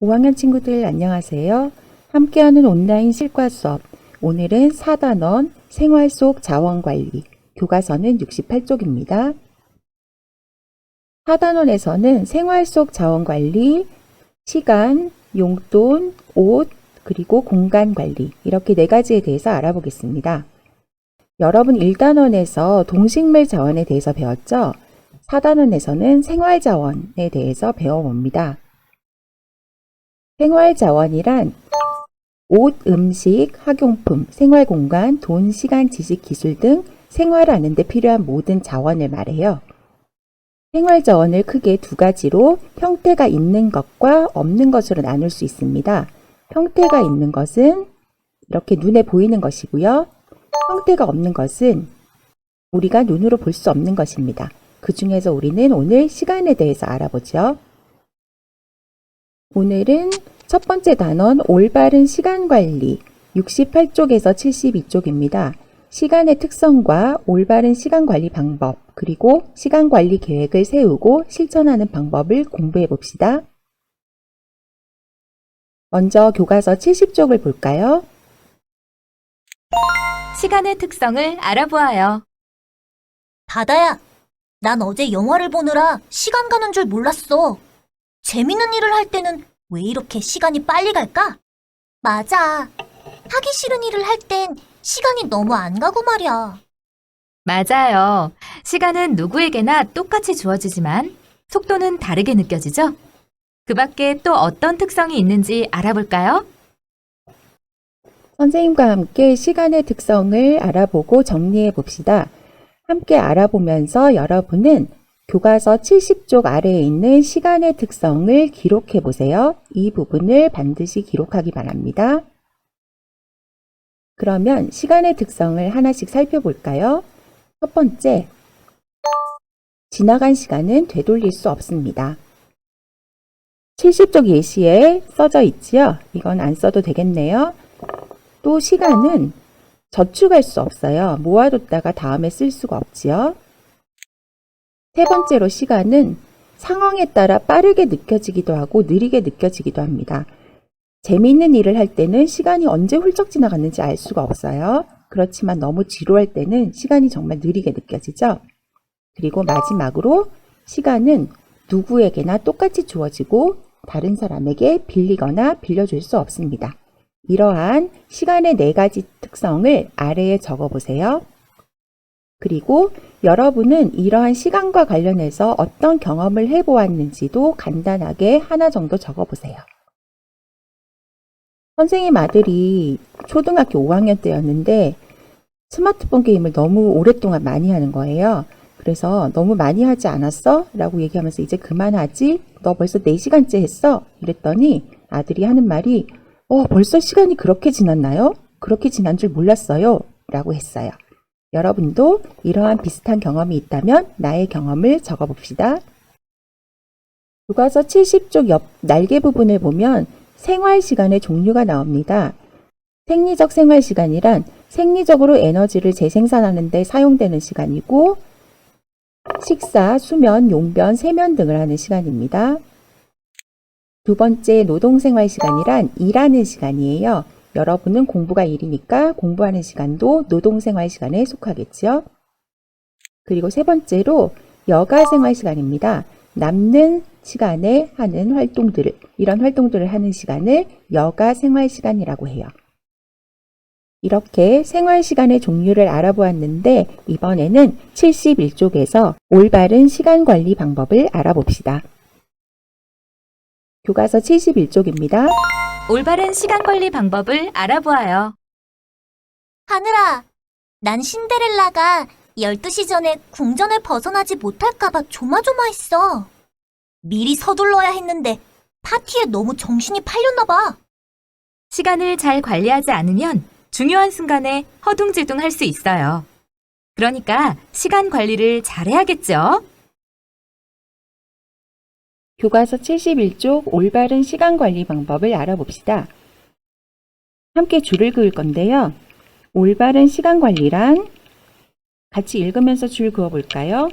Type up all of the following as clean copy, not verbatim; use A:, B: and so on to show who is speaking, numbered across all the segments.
A: 5학년 친구들 안녕하세요. 함께하는 온라인 실과 수업. 오늘은 4단원 생활 속 자원관리, 교과서는 68쪽입니다. 4단원에서는 생활 속 자원관리, 시간, 용돈, 옷, 그리고 공간관리 이렇게 4가지에 대해서 알아보겠습니다. 여러분 1단원에서 동식물 자원에 대해서 배웠죠? 4단원에서는 생활자원에 대해서 배워봅니다. 생활자원이란 옷, 음식, 학용품, 생활공간, 돈, 시간, 지식, 기술 등 생활하는 데 필요한 모든 자원을 말해요. 생활자원을 크게 2가지로 형태가 있는 것과 없는 것으로 나눌 수 있습니다. 형태가 있는 것은 이렇게 눈에 보이는 것이고요. 형태가 없는 것은 우리가 눈으로 볼 수 없는 것입니다. 그 중에서 우리는 오늘 시간에 대해서 알아보죠. 오늘은 첫 번째 단원 올바른 시간관리 68쪽에서 72쪽입니다. 시간의 특성과 올바른 시간관리 방법, 그리고 시간관리 계획을 세우고 실천하는 방법을 공부해 봅시다. 먼저 교과서 70쪽을 볼까요?
B: 시간의 특성을 알아보아요.
C: 다다야, 난 어제 영화를 보느라 시간 가는 줄 몰랐어. 재밌는 일을 할 때는 왜 이렇게 시간이 빨리 갈까? 맞아. 하기 싫은 일을 할 땐 시간이 너무 안 가고 말이야.
B: 맞아요. 시간은 누구에게나 똑같이 주어지지만 속도는 다르게 느껴지죠? 그 밖에 또 어떤 특성이 있는지 알아볼까요?
A: 선생님과 함께 시간의 특성을 알아보고 정리해 봅시다. 함께 알아보면서 여러분은 교과서 70쪽 아래에 있는 시간의 특성을 기록해 보세요. 이 부분을 반드시 기록하기 바랍니다. 그러면 시간의 특성을 하나씩 살펴볼까요? 첫 번째, 지나간 시간은 되돌릴 수 없습니다. 70쪽 예시에 써져 있지요? 이건 안 써도 되겠네요. 또 시간은 저축할 수 없어요. 모아뒀다가 다음에 쓸 수가 없지요. 세 번째로 시간은 상황에 따라 빠르게 느껴지기도 하고 느리게 느껴지기도 합니다. 재미있는 일을 할 때는 시간이 언제 훌쩍 지나갔는지 알 수가 없어요. 그렇지만 너무 지루할 때는 시간이 정말 느리게 느껴지죠. 그리고 마지막으로 시간은 누구에게나 똑같이 주어지고 다른 사람에게 빌리거나 빌려줄 수 없습니다. 이러한 시간의 4가지 특성을 아래에 적어보세요. 그리고 여러분은 이러한 시간과 관련해서 어떤 경험을 해보았는지도 간단하게 하나 정도 적어보세요. 선생님 아들이 초등학교 5학년 때였는데 스마트폰 게임을 너무 오랫동안 많이 하는 거예요. 그래서 너무 많이 하지 않았어? 라고 얘기하면서 이제 그만하지? 너 벌써 4시간째 했어? 이랬더니 아들이 하는 말이 벌써 시간이 그렇게 지났나요? 그렇게 지난 줄 몰랐어요. 라고 했어요. 여러분도 이러한 비슷한 경험이 있다면 나의 경험을 적어봅시다. 교과서 70쪽 옆 날개 부분을 보면 생활시간의 종류가 나옵니다. 생리적 생활시간이란 생리적으로 에너지를 재생산하는 데 사용되는 시간이고 식사, 수면, 용변, 세면 등을 하는 시간입니다. 두 번째 노동생활시간이란 일하는 시간이에요. 여러분은 공부가 일이니까 공부하는 시간도 노동생활시간에 속하겠죠. 그리고 세 번째로 여가생활시간입니다. 남는 시간에 하는 활동들을, 이런 활동들을 하는 시간을 여가생활시간이라고 해요. 이렇게 생활시간의 종류를 알아보았는데 이번에는 71쪽에서 올바른 시간관리 방법을 알아봅시다. 교과서 71쪽입니다.
B: 올바른 시간 관리 방법을 알아보아요.
C: 하늘아, 난 신데렐라가 12시 전에 궁전을 벗어나지 못할까봐 조마조마했어. 미리 서둘러야 했는데 파티에 너무 정신이 팔렸나 봐.
B: 시간을 잘 관리하지 않으면 중요한 순간에 허둥지둥 할 수 있어요. 그러니까 시간 관리를 잘해야겠죠?
A: 교과서 71쪽 올바른 시간관리 방법을 알아봅시다. 함께 줄을 그을 건데요. 올바른 시간관리란 같이 읽으면서 줄 그어볼까요?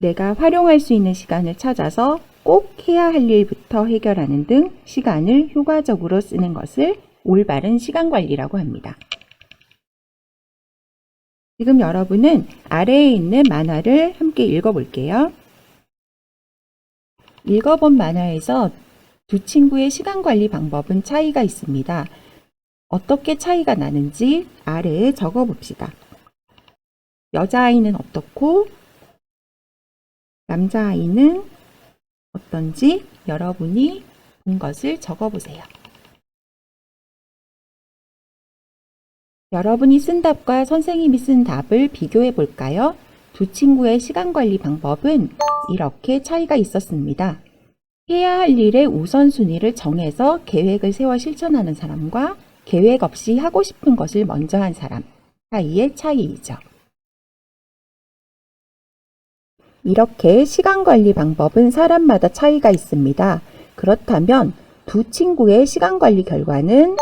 A: 내가 활용할 수 있는 시간을 찾아서 꼭 해야 할 일부터 해결하는 등 시간을 효과적으로 쓰는 것을 올바른 시간 관리라고 합니다. 지금 여러분은 아래에 있는 만화를 함께 읽어볼게요. 읽어본 만화에서 두 친구의 시간 관리 방법은 차이가 있습니다. 어떻게 차이가 나는지 아래에 적어봅시다. 여자아이는 어떻고 남자아이는 어떤지 여러분이 본 것을 적어보세요. 여러분이 쓴 답과 선생님이 쓴 답을 비교해 볼까요? 두 친구의 시간 관리 방법은 이렇게 차이가 있었습니다. 해야 할 일의 우선순위를 정해서 계획을 세워 실천하는 사람과 계획 없이 하고 싶은 것을 먼저 한 사람 사이의 차이이죠. 이렇게 시간 관리 방법은 사람마다 차이가 있습니다. 그렇다면 두 친구의 시간 관리 결과는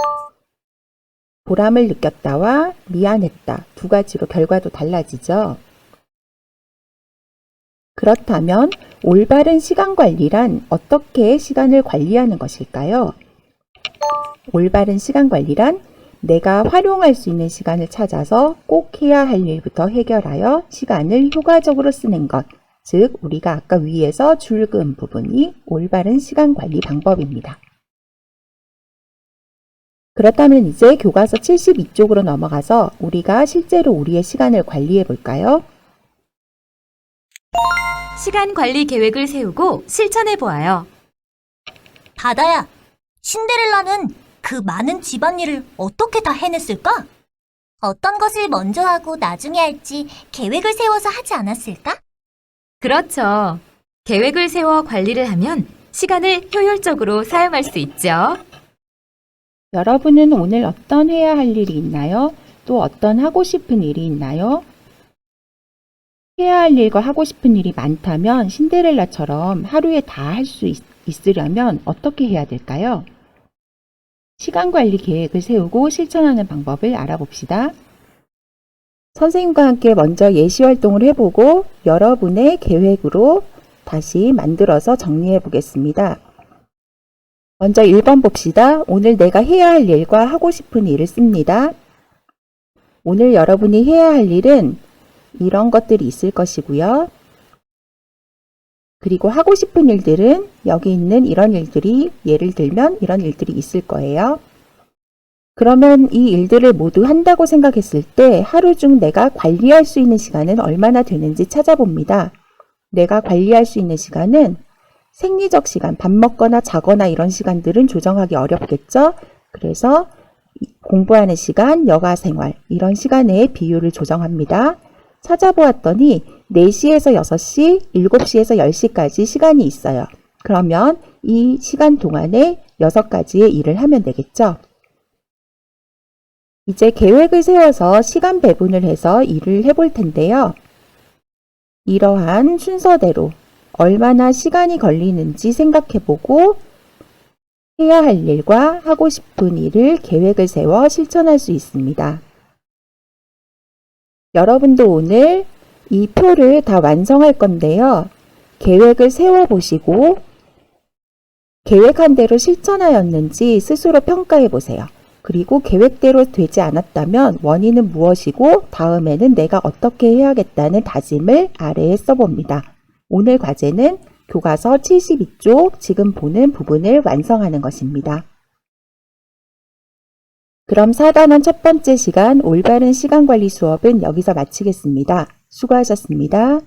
A: 보람을 느꼈다와 미안했다 두 가지로 결과도 달라지죠. 그렇다면 올바른 시간 관리란 어떻게 시간을 관리하는 것일까요? 올바른 시간 관리란 내가 활용할 수 있는 시간을 찾아서 꼭 해야 할 일부터 해결하여 시간을 효과적으로 쓰는 것, 즉 우리가 아까 위에서 줄 그은 부분이 올바른 시간 관리 방법입니다. 그렇다면 이제 교과서 72쪽으로 넘어가서 우리가 실제로 우리의 시간을 관리해 볼까요?
B: 시간 관리 계획을 세우고 실천해 보아요.
C: 다다야, 신데렐라는 그 많은 집안일을 어떻게 다 해냈을까? 어떤 것을 먼저 하고 나중에 할지 계획을 세워서 하지 않았을까?
B: 그렇죠. 계획을 세워 관리를 하면 시간을 효율적으로 사용할 수 있죠.
A: 여러분은 오늘 어떤 해야 할 일이 있나요? 또 어떤 하고 싶은 일이 있나요? 해야 할 일과 하고 싶은 일이 많다면 신데렐라처럼 하루에 다 할 수 있으려면 어떻게 해야 될까요? 시간 관리 계획을 세우고 실천하는 방법을 알아봅시다. 선생님과 함께 먼저 예시 활동을 해보고 여러분의 계획으로 다시 만들어서 정리해 보겠습니다. 먼저 1번 봅시다. 오늘 내가 해야 할 일과 하고 싶은 일을 씁니다. 오늘 여러분이 해야 할 일은 이런 것들이 있을 것이고요. 그리고 하고 싶은 일들은 여기 있는 이런 일들이 예를 들면 이런 일들이 있을 거예요. 그러면 이 일들을 모두 한다고 생각했을 때 하루 중 내가 관리할 수 있는 시간은 얼마나 되는지 찾아봅니다. 내가 관리할 수 있는 시간은 생리적 시간, 밥 먹거나 자거나 이런 시간들은 조정하기 어렵겠죠? 그래서 공부하는 시간, 여가 생활 이런 시간의 비율을 조정합니다. 찾아보았더니 4시에서 6시, 7시에서 10시까지 시간이 있어요. 그러면 이 시간 동안에 6가지의 일을 하면 되겠죠? 이제 계획을 세워서 시간 배분을 해서 일을 해볼 텐데요. 이러한 순서대로 얼마나 시간이 걸리는지 생각해보고 해야 할 일과 하고 싶은 일을 계획을 세워 실천할 수 있습니다. 여러분도 오늘 이 표를 다 완성할 건데요. 계획을 세워보시고 계획한 대로 실천하였는지 스스로 평가해 보세요. 그리고 계획대로 되지 않았다면 원인은 무엇이고 다음에는 내가 어떻게 해야겠다는 다짐을 아래에 써봅니다. 오늘 과제는 교과서 72쪽 지금 보는 부분을 완성하는 것입니다. 그럼 4단원 첫 번째 시간 올바른 시간 관리 수업은 여기서 마치겠습니다. 수고하셨습니다.